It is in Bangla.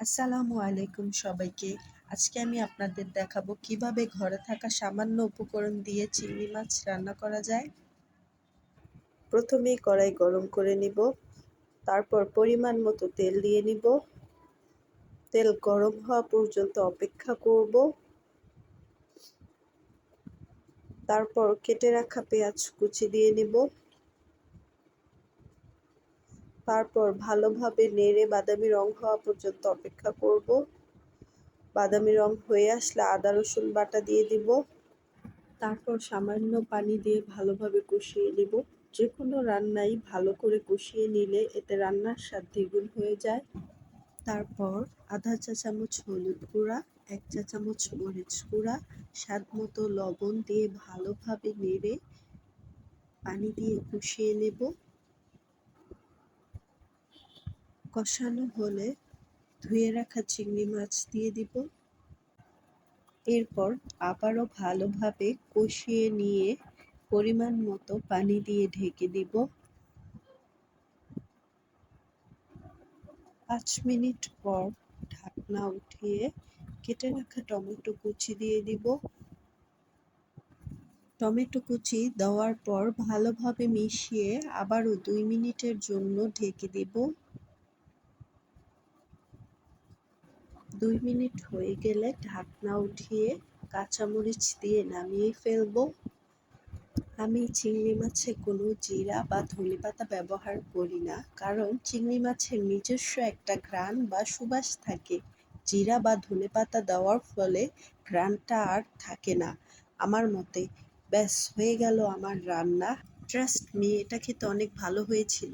আসসালামু আলাইকুম সবাইকে। আজকে আমি আপনাদের দেখাবো কিভাবে ঘরে থাকা সামান্য উপকরণ দিয়ে চিংড়ি মাছ রান্না করা যায়। প্রথমেই কড়াই গরম করে নিব, তারপর পরিমাণ মতো তেল দিয়ে নিব। তেল গরম হওয়া পর্যন্ত অপেক্ষা করব। তারপর কেটে রাখা পেঁয়াজ কুচি দিয়ে নিব। তারপর ভালোভাবে নেড়ে বাদামি রং হওয়া পর্যন্ত অপেক্ষা করব। বাদামি রং হয়ে আসলে আদা রসুন বাটা দিয়ে দিব। তারপর সামান্য পানি দিয়ে ভালোভাবে কষিয়ে নেব। যে কোনো রান্নাই ভালো করে কষিয়ে নিলে এতে রান্নার স্বাদ দ্বিগুণ হয়ে যায়। তারপর আধা চা চামচ হলুদ গুঁড়া, 1 চা চামচ মরিচ গুঁড়া, স্বাদ মতো লবণ দিয়ে ভালোভাবে নেড়ে পানি দিয়ে কষিয়ে নেব। কষানো হলে ধুয়ে রাখা চিংড়ি মাছ দিয়ে দিব। এরপর আবারও ভালোভাবে কষিয়ে নিয়ে পরিমাণ মতো পানি দিয়ে ঢেকে দিব। 5 মিনিট পর ঢাকনা উঠিয়ে কেটে রাখা টমেটো কুচি দিয়ে দিব। টমেটো কুচি দেওয়ার পর ভালোভাবে মিশিয়ে আবারও 2 মিনিটের জন্য ঢেকে দিব। 2 মিনিট হয়ে গেলে ঢাকনা উঠিয়ে কাঁচামরিচ দিয়ে নামিয়ে ফেলব। আমি চিংড়ি মাছে কোনো জিরা বা ধনেপাতা ব্যবহার করি না, কারণ চিংড়ি মাছের নিজস্ব একটা ঘ্রাণ বা সুবাস থাকে। জিরা বা ধনেপাতা দেওয়ার ফলে ঘ্রাণটা আর থাকে না আমার মতে। ব্যাস হয়ে গেল আমার রান্না। ট্রাস্ট মি, এটা খেতে অনেক ভালো হয়েছিল।